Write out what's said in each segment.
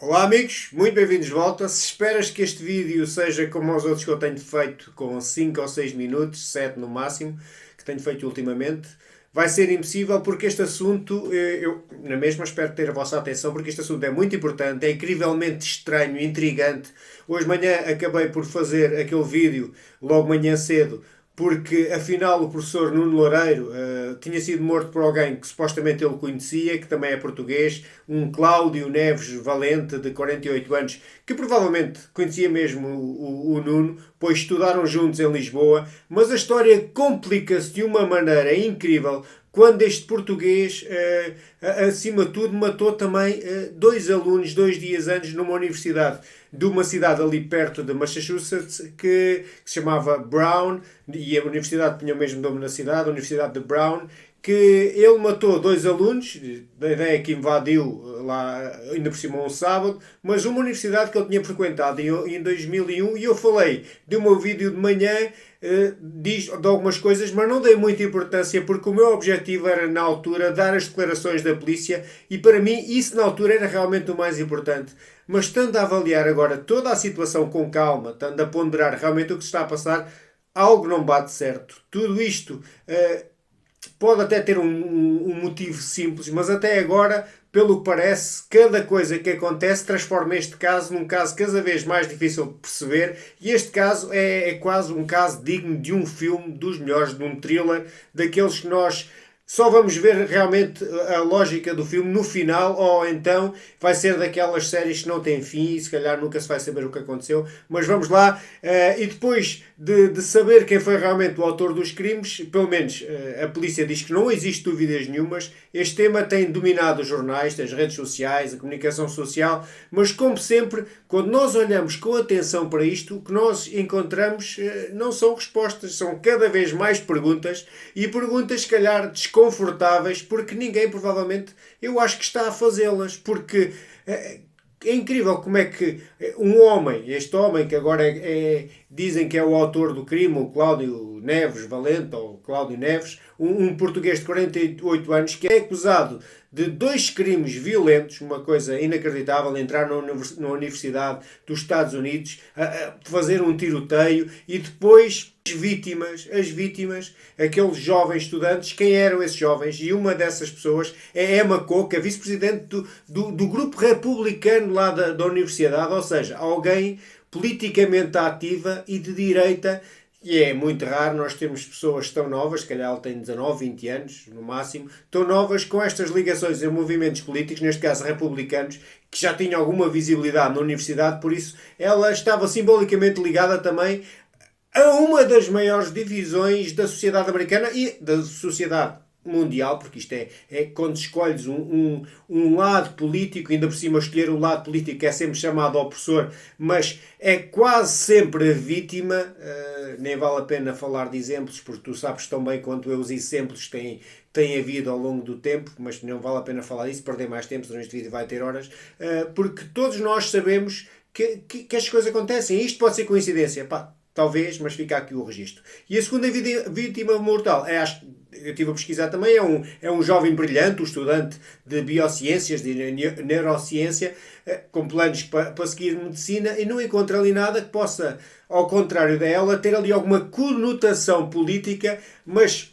Olá amigos, muito bem-vindos de volta. Se esperas que este vídeo seja como os outros que eu tenho feito, com 5 ou 6 minutos, 7 no máximo, que tenho feito ultimamente, vai ser impossível porque este assunto, eu na mesma espero ter a vossa atenção, porque este assunto é muito importante, é incrivelmente estranho, intrigante. Hoje de manhã acabei por fazer aquele vídeo, logo manhã cedo, porque afinal o professor Nuno Loureiro tinha sido morto por alguém que supostamente ele conhecia, que também é português, um Cláudio Neves Valente, de 48 anos, que provavelmente conhecia mesmo o Nuno, pois estudaram juntos em Lisboa, mas a história complica-se de uma maneira incrível quando este português, acima de tudo, matou também dois alunos 2 dias antes numa universidade de uma cidade ali perto de Massachusetts que se chamava Brown, e a universidade tinha o mesmo nome na cidade, a Universidade de Brown, que ele matou dois alunos, da ideia que invadiu lá, ainda por cima um sábado, mas uma universidade que ele tinha frequentado em 2001, e eu falei de um meu vídeo de manhã, diz de algumas coisas, mas não dei muita importância porque o meu objetivo era na altura dar as declarações da polícia e para mim isso na altura era realmente o mais importante. Mas estando a avaliar agora toda a situação com calma, estando a ponderar realmente o que se está a passar, algo não bate certo. Tudo isto pode até ter um motivo simples, mas até agora, pelo que parece, cada coisa que acontece transforma este caso num caso cada vez mais difícil de perceber, e este caso é quase um caso digno de um filme dos melhores, de um thriller, daqueles que nós só vamos ver realmente a lógica do filme no final, ou então vai ser daquelas séries que não têm fim e se calhar nunca se vai saber o que aconteceu. Mas vamos lá, e depois de saber quem foi realmente o autor dos crimes, pelo menos a polícia diz que não existe dúvidas nenhumas. Este tema tem dominado os jornais, as redes sociais, a comunicação social, mas como sempre, quando nós olhamos com atenção para isto, o que nós encontramos não são respostas, são cada vez mais perguntas, e perguntas se calhar desconfortáveis, porque ninguém provavelmente, eu acho que está a fazê-las, porque é incrível como é que um homem, este homem que agora dizem que é o autor do crime, o Cláudio Neves Valente, ou Cláudio Neves, um português de 48 anos, que é acusado de dois crimes violentos, uma coisa inacreditável, entrar na Universidade dos Estados Unidos, a fazer um tiroteio, e depois as vítimas, aqueles jovens estudantes, quem eram esses jovens? E uma dessas pessoas é Emma Coca, vice-presidente do grupo republicano lá da universidade, ou seja, alguém politicamente ativa e de direita. E é muito raro nós termos pessoas tão novas, se calhar ela tem 19, 20 anos no máximo, tão novas com estas ligações a movimentos políticos, neste caso republicanos, que já tinham alguma visibilidade na universidade, por isso ela estava simbolicamente ligada também a uma das maiores divisões da sociedade americana e da sociedade mundial, porque isto é quando escolhes um lado político, ainda por cima escolher um lado político é sempre chamado opressor, mas é quase sempre a vítima. Nem vale a pena falar de exemplos, porque tu sabes tão bem quanto eu os exemplos que têm havido ao longo do tempo, mas não vale a pena falar disso, perder mais tempo, senão este vídeo vai ter horas, porque todos nós sabemos que estas coisas acontecem. Isto pode ser coincidência, pá, talvez, mas fica aqui o registro. E a segunda vítima mortal, eu estive a pesquisar também, é um jovem brilhante, um estudante de biociências, de neurociência, com planos para seguir medicina, e não encontra ali nada que possa, ao contrário dela, ter ali alguma conotação política, mas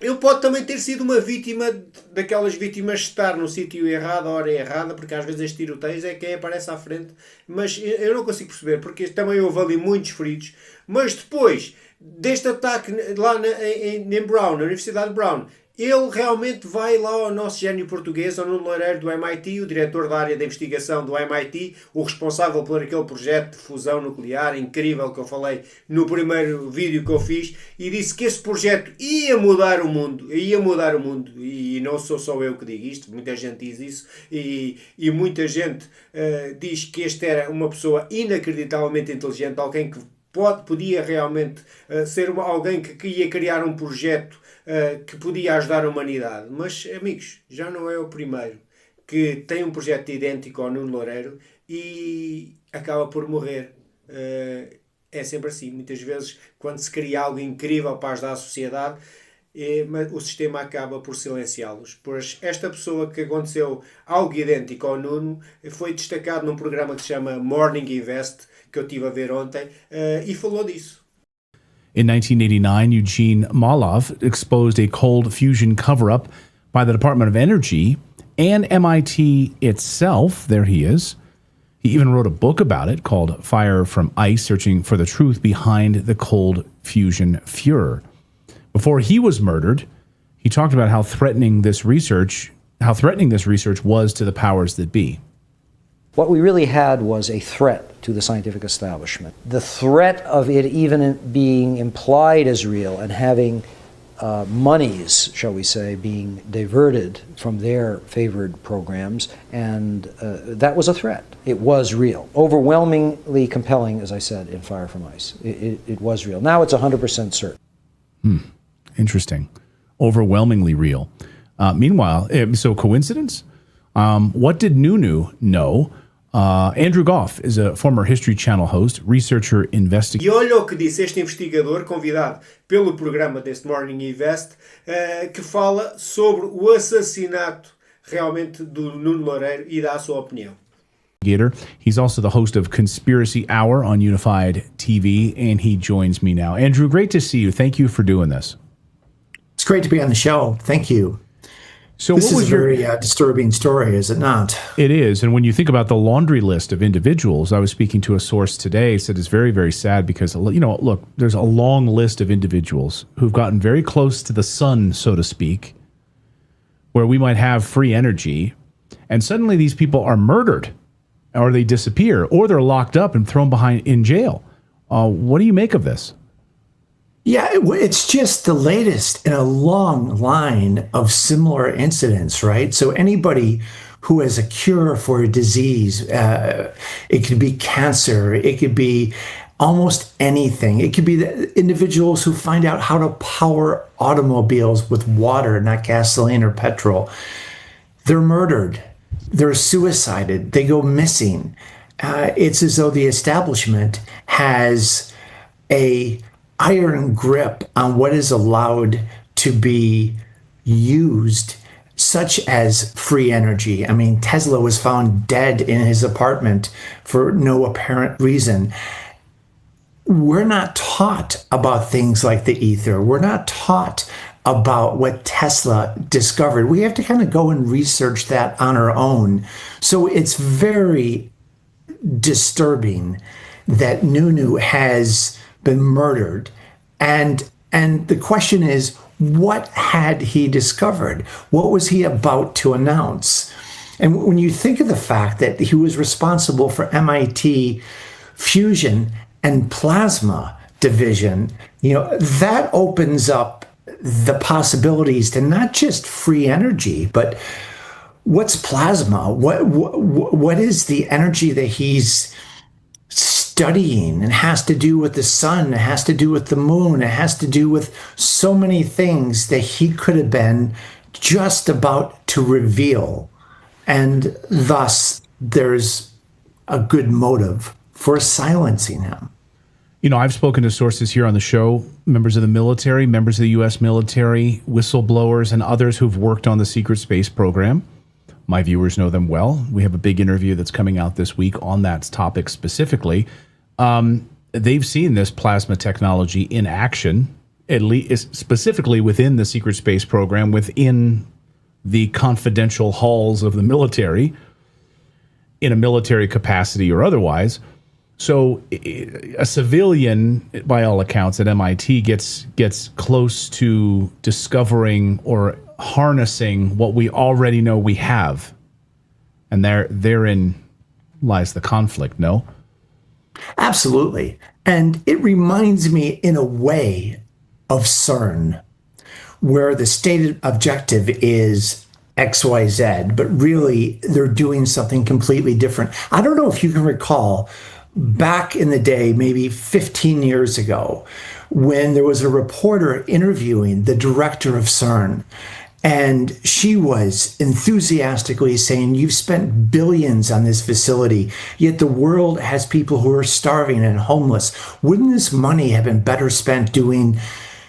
ele pode também ter sido uma vítima daquelas vítimas de estar no sítio errado, a hora errada, porque às vezes estes tiroteios é quem aparece à frente. Mas eu não consigo perceber, porque também houve ali muitos feridos. Mas depois deste ataque lá em Brown, na Universidade de Brown, ele realmente vai lá ao nosso gênio português, ao Nuno Loureiro do MIT, o diretor da área de investigação do MIT, o responsável por aquele projeto de fusão nuclear incrível que eu falei no primeiro vídeo que eu fiz, e disse que esse projeto ia mudar o mundo, e não sou só eu que digo isto, muita gente diz isso, e muita gente diz que este era uma pessoa inacreditavelmente inteligente, alguém que podia realmente ser alguém que ia criar um projeto que podia ajudar a humanidade. Mas, amigos, já não é o primeiro que tem um projeto idêntico ao Nuno Loureiro e acaba por morrer. É sempre assim. Muitas vezes, quando se cria algo incrível para ajudar a sociedade, mas o sistema acaba por silenciá-los. Pois esta pessoa que aconteceu algo idêntico ao Nuno foi destacado num programa que se chama Morning Invest, que eu estive a ver ontem, e falou disso. In 1989, Eugene Mallove exposed a cold fusion cover-up by the Department of Energy and MIT itself. There he is. He even wrote a book about it called Fire from Ice, searching for the truth behind the cold fusion furor. Before he was murdered, he talked about how threatening this research was to the powers that be. What we really had was a threat to the scientific establishment. The threat of it even being implied as real and having monies, shall we say, being diverted from their favored programs, and that was a threat. It was real. Overwhelmingly compelling, as I said, in Fire from Ice. It was real. Now it's 100% certain. Interesting. Overwhelmingly real. Meanwhile, so coincidence? What did Nunu know? Andrew Goff is a former History Channel host, researcher, investigator. E olha o que disse este investigador, convidado pelo programa deste Morning Invest, que fala sobre o assassinato realmente do Nuno Loureiro e dá a sua opinião. He's also the host of Conspiracy Hour on Unified TV, and he joins me now. Andrew, great to see you. Thank you for doing this. It's great to be on the show. Thank you. So this is a very disturbing story, is it not? It is. And when you think about the laundry list of individuals, I was speaking to a source today, said it's very, very sad because, look, there's a long list of individuals who've gotten very close to the sun, so to speak, where we might have free energy, and suddenly these people are murdered, or they disappear, or they're locked up and thrown in jail. What do you make of this? Yeah, it's just the latest in a long line of similar incidents, right? So anybody who has a cure for a disease, it could be cancer, it could be almost anything. It could be the individuals who find out how to power automobiles with water, not gasoline or petrol. They're murdered. They're suicided. They go missing. It's as though the establishment has a iron grip on what is allowed to be used, such as free energy. I mean, Tesla was found dead in his apartment for no apparent reason. We're not taught about things like the ether. We're not taught about what Tesla discovered. We have to kind of go and research that on our own. So it's very disturbing that Nunu has been murdered. And the question is, what had he discovered? What was he about to announce? And when you think of the fact that he was responsible for MIT fusion and plasma division, that opens up the possibilities to not just free energy, but what's plasma? What is the energy that he's studying, and has to do with the sun, it has to do with the moon, it has to do with so many things that he could have been just about to reveal. And thus, there's a good motive for silencing him. I've spoken to sources here on the show, members of the military, members of the U.S. military, whistleblowers, and others who've worked on the secret space program. My viewers know them well. We have a big interview that's coming out this week on that topic specifically. They've seen this plasma technology in action, at least specifically within the secret space program, within the confidential halls of the military, in a military capacity or otherwise. So a civilian, by all accounts, at MIT gets close to discovering or harnessing what we already know we have. And therein lies the conflict, no? Absolutely. And it reminds me in a way of CERN, where the stated objective is XYZ, but really they're doing something completely different. I don't know if you can recall back in the day, maybe 15 years ago, when there was a reporter interviewing the director of CERN. And she was enthusiastically saying, you've spent billions on this facility, yet the world has people who are starving and homeless. Wouldn't this money have been better spent doing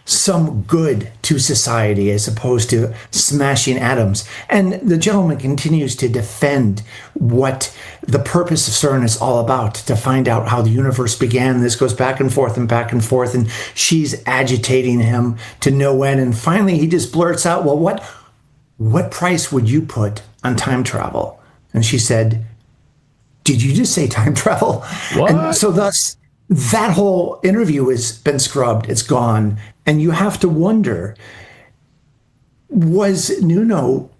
some good to society as opposed to smashing atoms. And the gentleman continues to defend what the purpose of CERN is all about, to find out how the universe began. This goes back and forth and back and forth, and she's agitating him to no end. And finally, he just blurts out, well, what price would you put on time travel? And she said, did you just say time travel? What? And so thus, that whole interview has been scrubbed. It's gone. And you have to wonder, was Nuno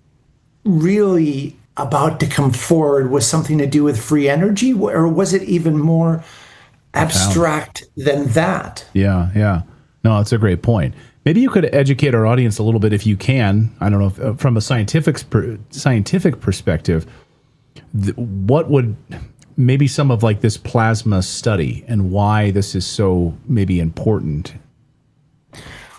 really about to come forward with something to do with free energy? Or was it even more abstract than that? Yeah. No, that's a great point. Maybe you could educate our audience a little bit if you can. I don't know, if, from a scientific perspective, what would maybe some of like this plasma study and why this is so maybe important?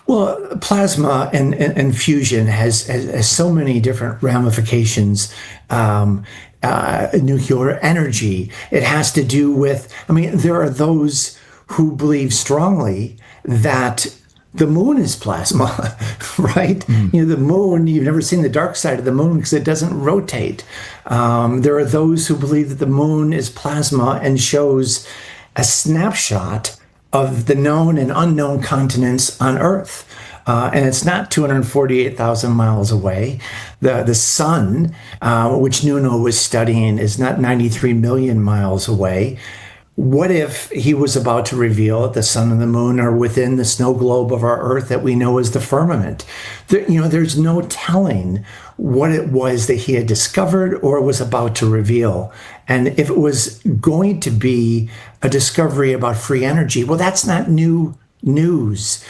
Well, plasma and fusion has so many different ramifications. Nuclear energy, it has to do with, there are those who believe strongly that the moon is plasma, right? The moon, you've never seen the dark side of the moon because it doesn't rotate. There are those who believe that the moon is plasma and shows a snapshot of the known and unknown continents on Earth. And it's not 248,000 miles away. The sun, which Nuno was studying, is not 93 million miles away. What if he was about to reveal that the sun and the moon are within the snow globe of our Earth that we know as the firmament? There's no telling what it was that he had discovered or was about to reveal. And if it was going to be a discovery about free energy, well, that's not new news.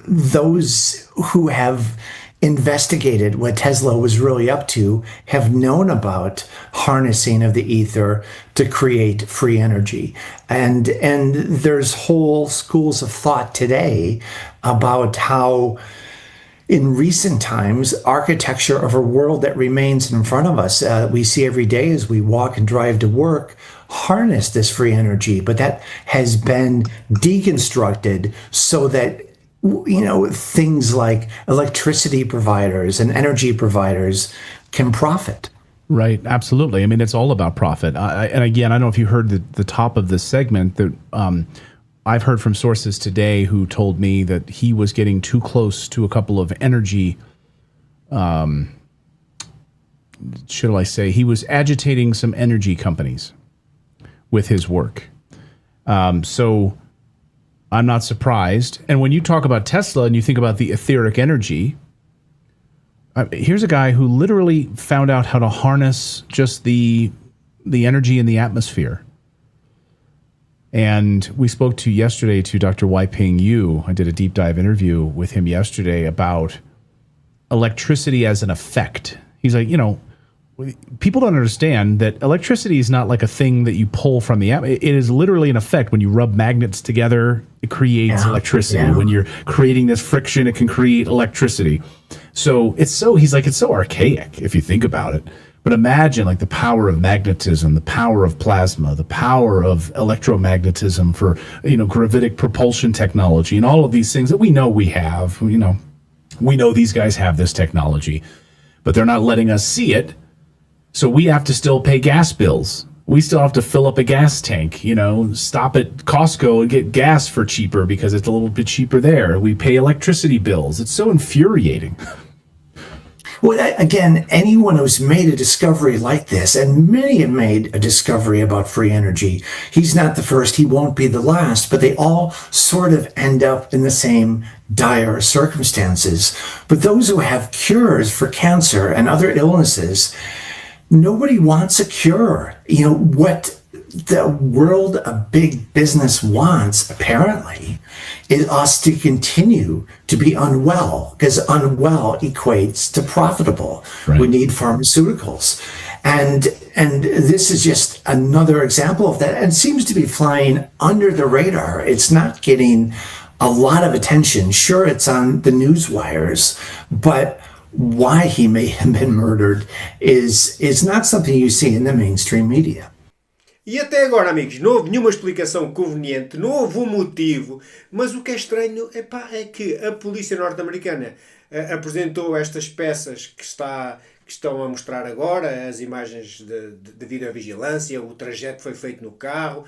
Those who have investigated what Tesla was really up to have known about harnessing of the ether to create free energy. And there's whole schools of thought today about how in recent times, architecture of a world that remains in front of us, we see every day as we walk and drive to work, harness this free energy, but that has been deconstructed so that things like electricity providers and energy providers can profit. Right, absolutely. It's all about profit. And again, I don't know if you heard the top of this segment that I've heard from sources today who told me that he was getting too close to a couple of energy, should I say, he was agitating some energy companies with his work. So I'm not surprised. And when you talk about Tesla and you think about the etheric energy, here's a guy who literally found out how to harness just the energy in the atmosphere. And we spoke yesterday to Dr. Wai-Ping Yu. I did a deep dive interview with him yesterday about electricity as an effect. He's like, people don't understand that electricity is not like a thing that you pull from the atmosphere. It is literally an effect. When you rub magnets together, it creates electricity. Yeah. When you're creating this friction, it can create electricity. So he's like, it's so archaic if you think about it. But imagine like the power of magnetism, the power of plasma, the power of electromagnetism for, gravitic propulsion technology and all of these things that we know we have. We know these guys have this technology, but they're not letting us see it. So we have to still pay gas bills. We still have to fill up a gas tank, stop at Costco and get gas for cheaper because it's a little bit cheaper there. We pay electricity bills. It's so infuriating. Well, again, anyone who's made a discovery like this, and many have made a discovery about free energy, he's not the first, he won't be the last, but they all sort of end up in the same dire circumstances. But those who have cures for cancer and other illnesses, nobody wants a cure. What the world of big business wants, apparently, is us to continue to be unwell, because unwell equates to profitable. Right. We need pharmaceuticals. And this is just another example of that, and seems to be flying under the radar. It's not getting a lot of attention. Sure, it's on the news wires, but why he may have been murdered is not something you see in the mainstream media. E até agora, amigos, não houve nenhuma explicação conveniente, não houve um motivo, mas o que é estranho é que a polícia norte-americana apresentou estas peças que estão a mostrar agora, as imagens de videovigilância, o trajeto foi feito no carro,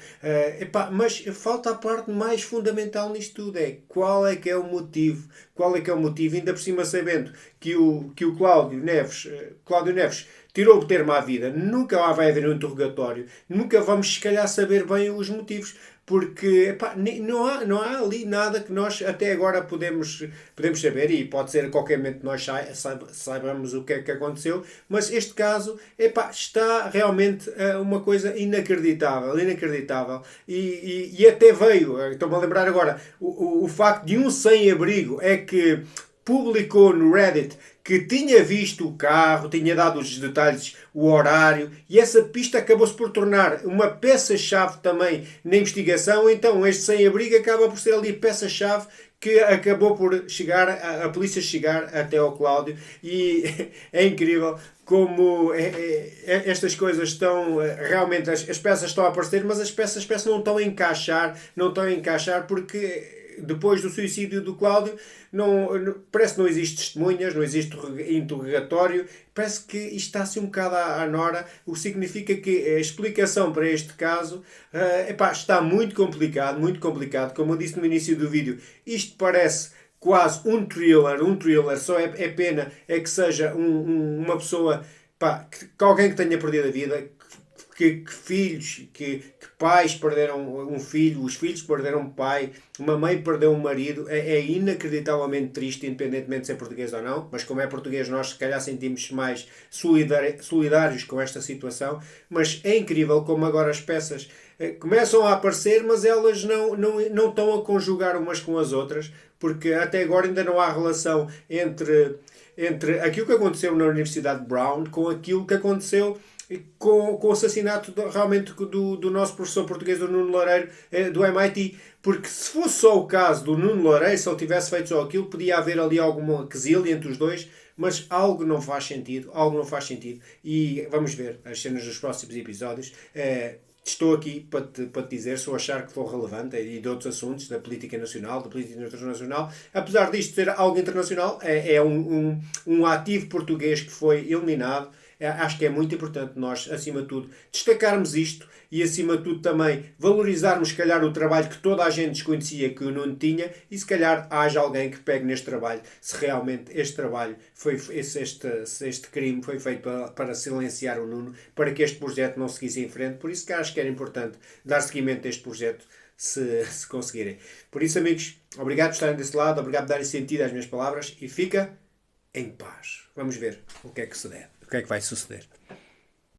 mas falta a parte mais fundamental nisto tudo, é qual é que é o motivo, qual é que é o motivo, ainda por cima sabendo que o Cláudio Neves tirou o termo à vida, nunca lá vai haver um interrogatório, nunca vamos se calhar saber bem os motivos, porque não há ali nada que nós até agora podemos saber, e pode ser a qualquer momento nós saibamos o que é que aconteceu, mas este caso está realmente uma coisa inacreditável, inacreditável, e até veio, estou-me a lembrar agora, o facto de um sem-abrigo é que publicou no Reddit que tinha visto o carro, tinha dado os detalhes, o horário, e essa pista acabou-se por tornar uma peça-chave também na investigação. Então este sem-abrigo acaba por ser ali peça-chave que acabou por chegar, a polícia chegar até ao Cláudio, e é incrível como estas coisas estão, realmente as peças estão a aparecer, mas as peças não estão a encaixar porque depois do suicídio do Cláudio, parece que não existe testemunhas, não existe interrogatório, parece que isto está assim um bocado à nora, o que significa que a explicação para este caso está muito complicado, como eu disse no início do vídeo, isto parece quase um thriller, só é pena é que seja uma pessoa, que alguém que tenha perdido a vida, que filhos, que pais perderam um filho, os filhos perderam um pai, uma mãe perdeu um marido, é inacreditavelmente triste, independentemente de ser português ou não, mas como é português nós se calhar sentimos mais solidários com esta situação, mas é incrível como agora as peças começam a aparecer, mas elas não estão a conjugar umas com as outras, porque até agora ainda não há relação entre aquilo que aconteceu na Universidade de Brown com aquilo que aconteceu com o assassinato realmente do nosso professor português, do Nuno Loureiro, do MIT. Porque se fosse só o caso do Nuno Loureiro, se ele tivesse feito só aquilo, podia haver ali alguma quesilha entre os dois, mas algo não faz sentido. E vamos ver as cenas dos próximos episódios. Estou aqui para te dizer, se eu achar que for relevante, e de outros assuntos, da política nacional, da política internacional, apesar disto ser algo internacional, é um ativo português que foi eliminado. Acho que é muito importante nós, acima de tudo, destacarmos isto e, acima de tudo, também valorizarmos, se calhar, o trabalho que toda a gente desconhecia que o Nuno tinha, e se calhar haja alguém que pegue neste trabalho, se realmente este trabalho, este crime foi feito para silenciar o Nuno, para que este projeto não seguisse em frente. Por isso que acho que era importante dar seguimento a este projeto, se conseguirem. Por isso, amigos, obrigado por estarem desse lado, obrigado por darem sentido às minhas palavras, e fica em paz. Vamos ver o que é que vai suceder.